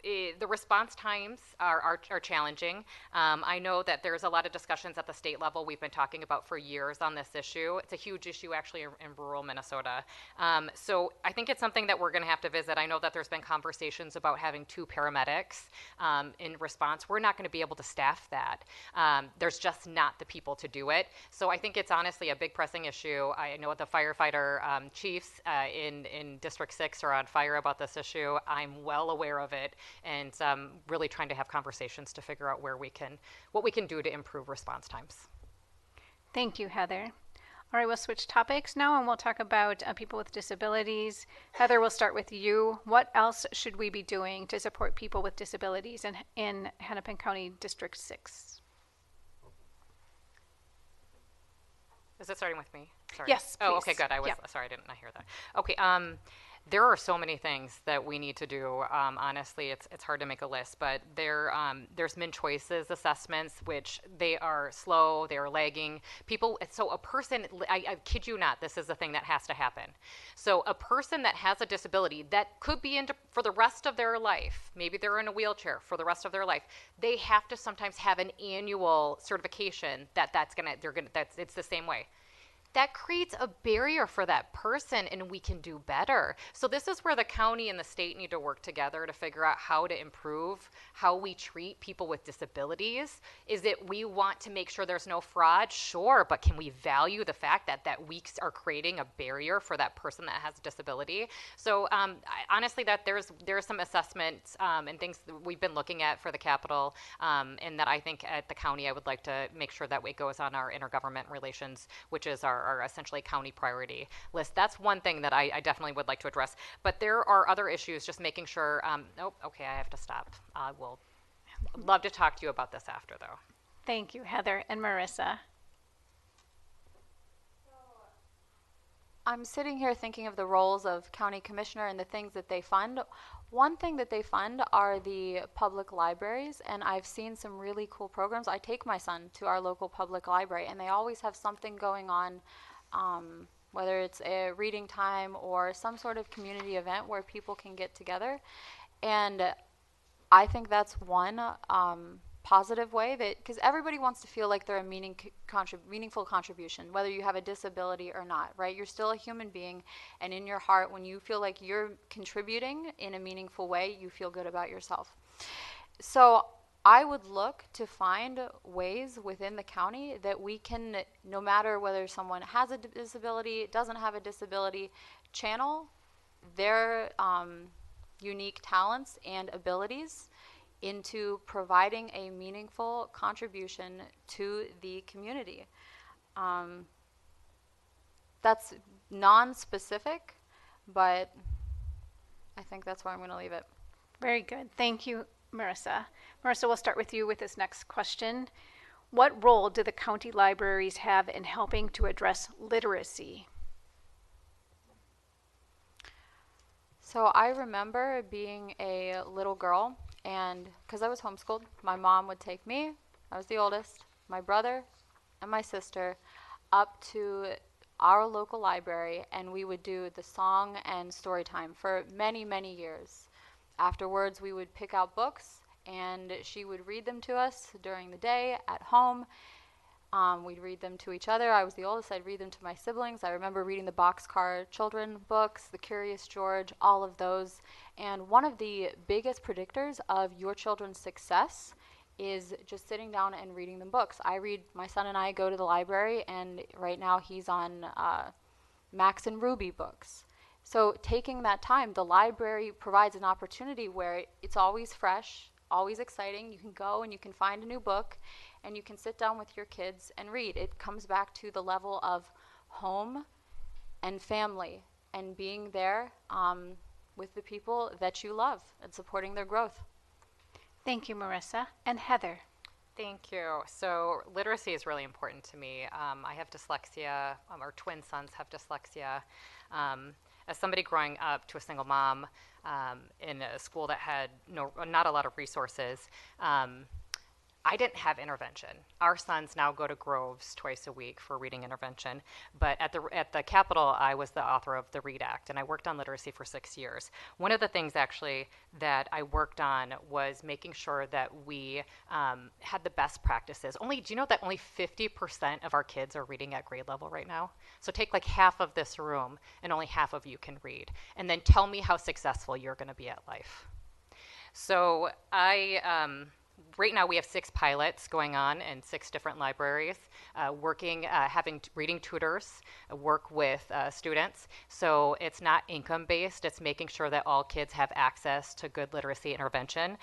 The response times are challenging. I know that there's a lot of discussions at the state level we've been talking about for years on this issue. It's a huge issue actually in rural Minnesota. So I think it's something that we're going to have to visit. I know that there's been conversations about having 2 paramedics in response. We're not going to be able to staff that. There's just not the people to do it. So I think it's honestly a big pressing issue. I know the firefighter chiefs in District 6 are on fire about this issue. I'm well aware of it. And really trying to have conversations to figure out what we can do to improve response times. Thank you, Heather. All right, we'll switch topics now and we'll talk about people with disabilities. Heather, we'll start with you. What else should we be doing to support people with disabilities in Hennepin County District 6? Is it starting with me? Sorry. Yes, Oh, please. okay, good. Sorry, I did not hear that. Okay, there are so many things that we need to do. Honestly, it's hard to make a list, but there's min choices assessments, which they are slow, they are lagging. So a person, I kid you not, this is the thing that has to happen. So a person that has a disability that could be for the rest of their life, maybe they're in a wheelchair for the rest of their life, they have to sometimes have an annual certification it's the same way. That creates a barrier for that person, and we can do better. So this is where the county and the state need to work together to figure out how to improve how we treat people with disabilities. Is it we want to make sure there's no fraud? Sure, but can we value the fact that we are creating a barrier for that person that has a disability? So honestly, that there's some assessments and things that we've been looking at for the Capitol, and that I think at the county I would like to make sure that it goes on our intergovernment relations, which is our essentially county priority list. That's one thing that I definitely would like to address. But there are other issues, just making sure, okay, I have to stop. I will love to talk to you about this after, though. Thank you, Heather and Marisa. I'm sitting here thinking of the roles of county commissioner and the things that they fund. One thing that they fund are the public libraries, and I've seen some really cool programs. I take my son to our local public library, and they always have something going on, whether it's a reading time or some sort of community event where people can get together. And I think that's one positive way, that because everybody wants to feel like they're a meaningful contribution, whether you have a disability or not, right? You're still a human being, and in your heart, when you feel like you're contributing in a meaningful way, you feel good about yourself. So I would look to find ways within the county that we can, no matter whether someone has a disability, doesn't have a disability, channel their unique talents and abilities into providing a meaningful contribution to the community. That's non-specific, but I think that's where I'm going to leave it. Very good. Thank you, Marisa. Marisa, we'll start with you with this next question. What role do the county libraries have in helping to address literacy? So I remember being a little girl, and because I was homeschooled, my mom would take me, I was the oldest, my brother, and my sister up to our local library, and we would do the song and story time for many, many years. Afterwards, we would pick out books, and she would read them to us during the day at home. We'd read them to each other. I was the oldest. I'd read them to my siblings. I remember reading the Boxcar Children books, The Curious George, all of those. And one of the biggest predictors of your children's success is just sitting down and reading them books. My son and I go to the library, and right now he's on Max and Ruby books. So taking that time, the library provides an opportunity where it's always fresh, always exciting. You can go and you can find a new book, and you can sit down with your kids and read. It comes back to the level of home and family and being there with the people that you love and supporting their growth. Thank you, Marisa. And Heather. Thank you. So literacy is really important to me. I have dyslexia. Our twin sons have dyslexia. As somebody growing up to a single mom in a school that had not a lot of resources, I didn't have intervention. Our sons now go to Groves twice a week for reading intervention. But at the Capitol, I was the author of the READ Act, and I worked on literacy for 6 years. One of the things actually that I worked on was making sure that we had the best practices. Do you know that only 50% of our kids are reading at grade level right now? So take like half of this room, and only half of you can read. And then tell me how successful you're going to be at life. So right now we have 6 pilots going on in 6 different libraries, having reading tutors, work with students. So it's not income based, it's making sure that all kids have access to good literacy intervention,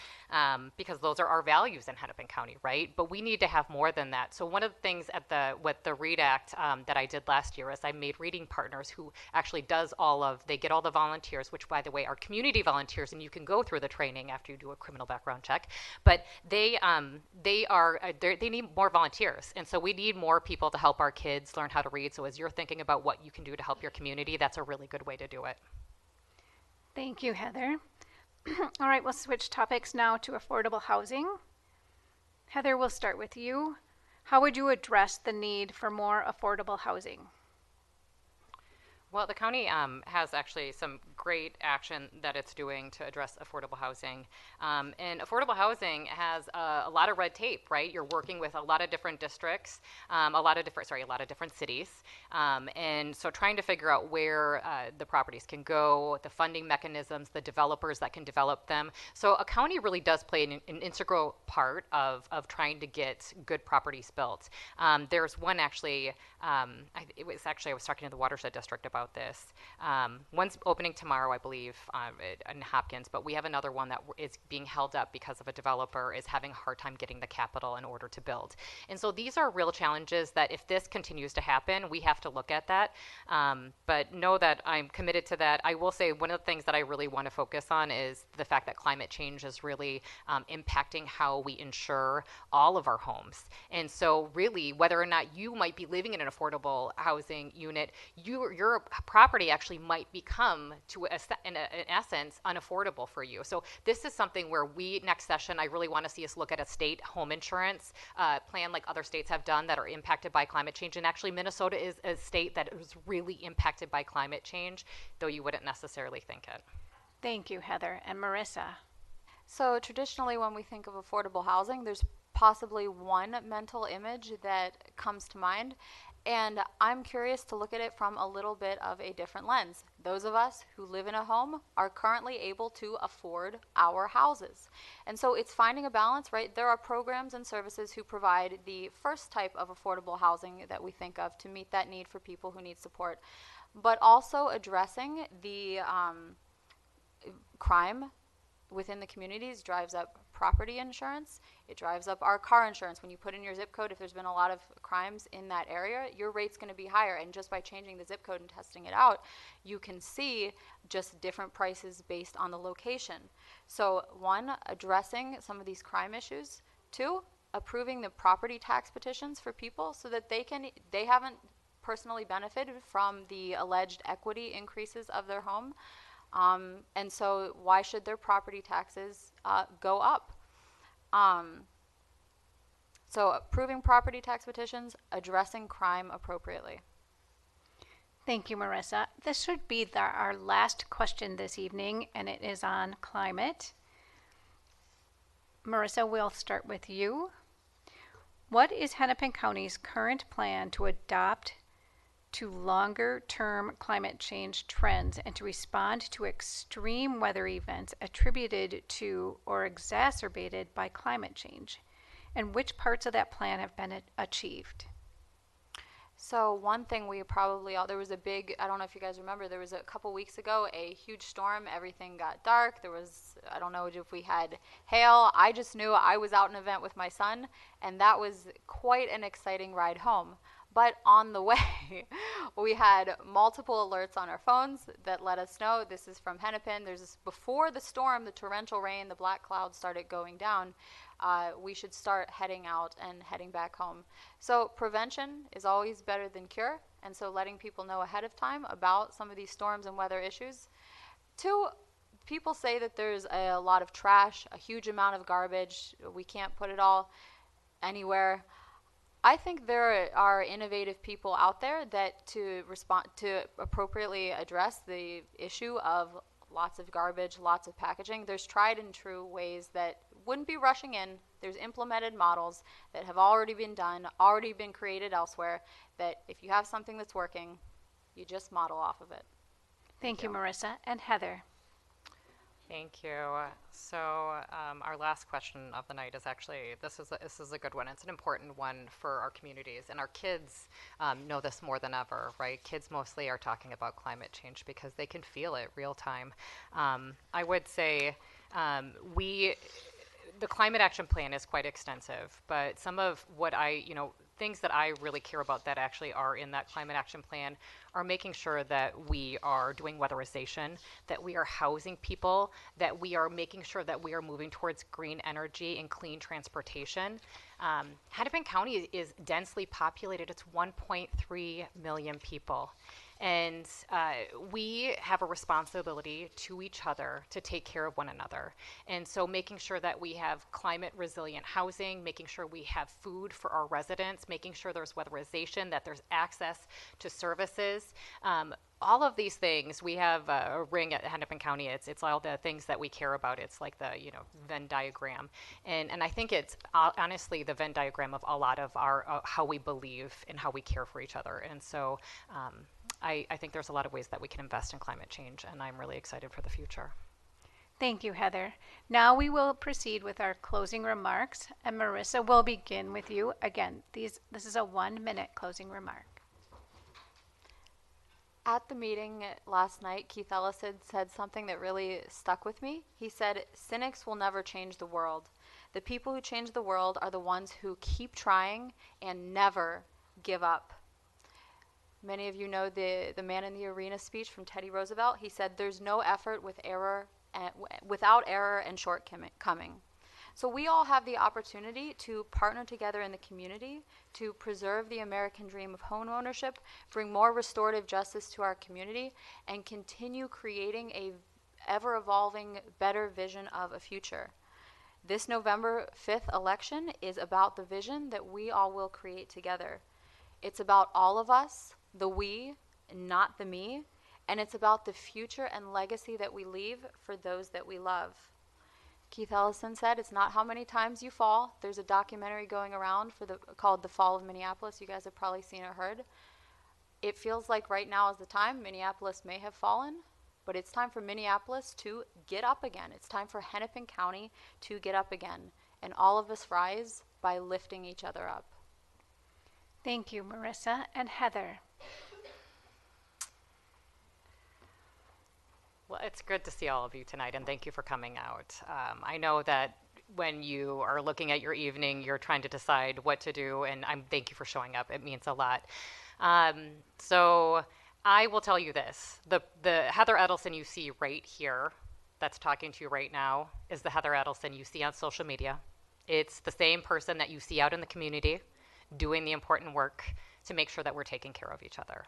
because those are our values in Hennepin County, right? But we need to have more than that. So one of the things with the READ Act that I did last year is I made reading partners who actually they get all the volunteers, which by the way are community volunteers, and you can go through the training after you do a criminal background check. But they need more volunteers, and so we need more people to help our kids learn how to read. So as you're thinking about what you can do to help your community, that's a really good way to do it. Thank you, Heather. All right, we'll switch topics now to affordable housing. Heather, we'll start with you. How would you address the need for more affordable housing? Well, the county has actually some great action that it's doing to address affordable housing. And affordable housing has a lot of red tape, right? You're working with a lot of different districts, a lot of different cities. And so trying to figure out where the properties can go, the funding mechanisms, the developers that can develop them. So a county really does play an integral part of trying to get good properties built. There's one actually, I was talking to the Watershed District about this. One's opening tomorrow, I believe, in Hopkins, but we have another one that is being held up because of a developer is having a hard time getting the capital in order to build. And so these are real challenges that if this continues to happen, we have to look at that. But know that I'm committed to that. I will say one of the things that I really want to focus on is the fact that climate change is really impacting how we insure all of our homes. And so really, whether or not you might be living in an affordable housing unit, your property actually might become, in essence, unaffordable for you. So this is something where next session, I really want to see us look at a state home insurance plan like other states have done that are impacted by climate change. And actually, Minnesota is a state that is really impacted by climate change, though you wouldn't necessarily think it. Thank you, Heather. And Marisa. So traditionally, when we think of affordable housing, there's possibly one mental image that comes to mind. And I'm curious to look at it from a little bit of a different lens. Those of us who live in a home are currently able to afford our houses. And so it's finding a balance, right? There are programs and services who provide the first type of affordable housing that we think of to meet that need for people who need support, but also addressing the crime within the communities drives up property insurance. It drives up our car insurance. When you put in your zip code, if there's been a lot of crimes in that area, your rate's going to be higher. And just by changing the zip code and testing it out, you can see just different prices based on the location. So one, addressing some of these crime issues. Two, approving the property tax petitions for people so that they haven't personally benefited from the alleged equity increases of their home. And so why should their property taxes go up? So approving property tax petitions, addressing crime appropriately. Thank you, Marisa. This should be our last question this evening, and it is on climate. Marisa, we'll start with you. What is Hennepin County's current plan to adopt to longer-term climate change trends and to respond to extreme weather events attributed to or exacerbated by climate change? And which parts of that plan have been achieved? So one thing we probably all, there was a big, I don't know if you guys remember, there was a couple weeks ago, a huge storm, everything got dark, there was, I don't know if we had hail, I just knew I was out at an event with my son, and that was quite an exciting ride home. But on the way, we had multiple alerts on our phones that let us know this is from Hennepin. There's this, before the storm, the torrential rain, the black clouds started going down. We should start heading out and heading back home. So prevention is always better than cure. And so letting people know ahead of time about some of these storms and weather issues. Two, people say that there's a lot of trash, a huge amount of garbage. We can't put it all anywhere. I think there are innovative people out there that to respond to appropriately address the issue of lots of garbage, lots of packaging. There's tried and true ways that wouldn't be rushing in. There's implemented models that have already been done, already been created elsewhere, that if you have something that's working, you just model off of it. Thank you, Marisa. And Heather. Thank you. So our last question of the night is actually, this is a good one. It's an important one for our communities, and our kids know this more than ever, right? Kids mostly are talking about climate change because they can feel it real time. I would say the climate action plan is quite extensive, but some of what things that I really care about that actually are in that climate action plan are making sure that we are doing weatherization, that we are housing people, that we are making sure that we are moving towards green energy and clean transportation. Hennepin County is densely populated. It's 1.3 million people. And we have a responsibility to each other to take care of one another. And so making sure that we have climate resilient housing, making sure we have food for our residents, making sure there's weatherization, that there's access to services. All of these things, we have a ring at Hennepin County. It's all the things that we care about. It's like the Venn diagram, and I think it's honestly the Venn diagram of a lot of our how we believe and how we care for each other. And so I think there's a lot of ways that we can invest in climate change, and I'm really excited for the future. Thank you, Heather. Now we will proceed with our closing remarks, and Marisa will begin with you. Again, this is a 1-minute closing remark. At the meeting last night, Keith Edelson said something that really stuck with me. He said, cynics will never change the world. The people who change the world are the ones who keep trying and never give up. Many of you know the Man in the Arena speech from Teddy Roosevelt. He said, there's no effort without error and shortcoming. So we all have the opportunity to partner together in the community to preserve the American dream of home ownership, bring more restorative justice to our community, and continue creating a ever-evolving, better vision of a future. This November 5th election is about the vision that we all will create together. It's about all of us, the we, not the me, and it's about the future and legacy that we leave for those that we love. Keith Edelson said, it's not how many times you fall. There's a documentary going around called The Fall of Minneapolis. You guys have probably seen or heard. It feels like right now is the time. Minneapolis may have fallen, but it's time for Minneapolis to get up again. It's time for Hennepin County to get up again. And all of us rise by lifting each other up. Thank you, Marisa. And Heather. Well, it's good to see all of you tonight, and thank you for coming out. I know that when you are looking at your evening, you're trying to decide what to do, and thank you for showing up. It means a lot. So I will tell you this. The Heather Edelson you see right here, that's talking to you right now, is the Heather Edelson you see on social media. It's the same person that you see out in the community doing the important work to make sure that we're taking care of each other.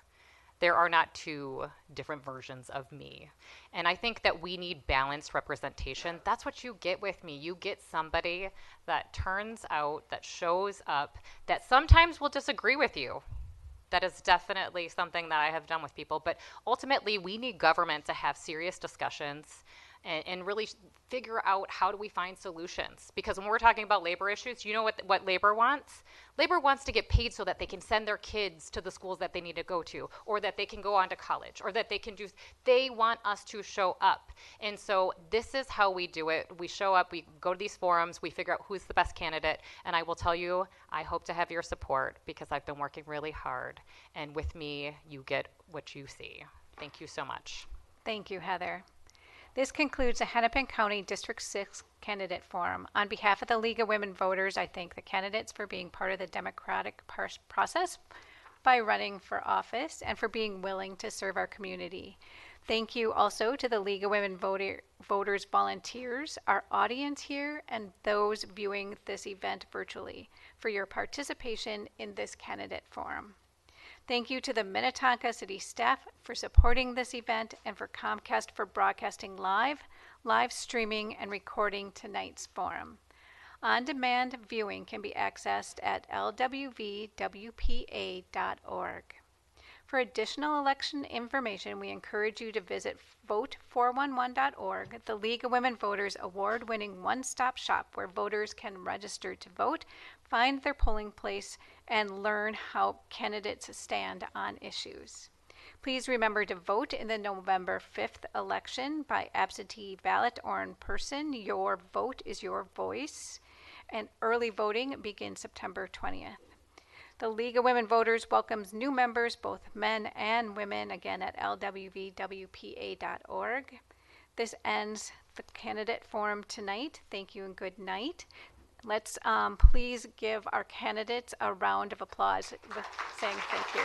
There are not two different versions of me. And I think that we need balanced representation. That's what you get with me. You get somebody that turns out, that shows up, that sometimes will disagree with you. That is definitely something that I have done with people. But ultimately, we need government to have serious discussions and really figure out how do we find solutions. Because when we're talking about labor issues, you know what labor wants? Labor wants to get paid so that they can send their kids to the schools that they need to go to, or that they can go on to college, or that they can do, they want us to show up. And so this is how we do it. We show up, we go to these forums, we figure out who's the best candidate, and I will tell you, I hope to have your support because I've been working really hard. And with me, you get what you see. Thank you so much. Thank you, Heather. This concludes the Hennepin County District 6 Candidate Forum. On behalf of the League of Women Voters, I thank the candidates for being part of the democratic process by running for office and for being willing to serve our community. Thank you also to the League of Women Voters volunteers, our audience here, and those viewing this event virtually for your participation in this candidate forum. Thank you to the Minnetonka City staff for supporting this event and for Comcast for broadcasting live streaming, and recording tonight's forum. On-demand viewing can be accessed at lwvwpa.org. For additional election information, we encourage you to visit vote411.org, the League of Women Voters award-winning one-stop shop where voters can register to vote, find their polling place, and learn how candidates stand on issues. Please remember to vote in the November 5th election by absentee ballot or in person. Your vote is your voice. And early voting begins September 20th. The League of Women Voters welcomes new members, both men and women, again at lwvwpa.org. This ends the candidate forum tonight. Thank you and good night. Let's please give our candidates a round of applause with saying thank you.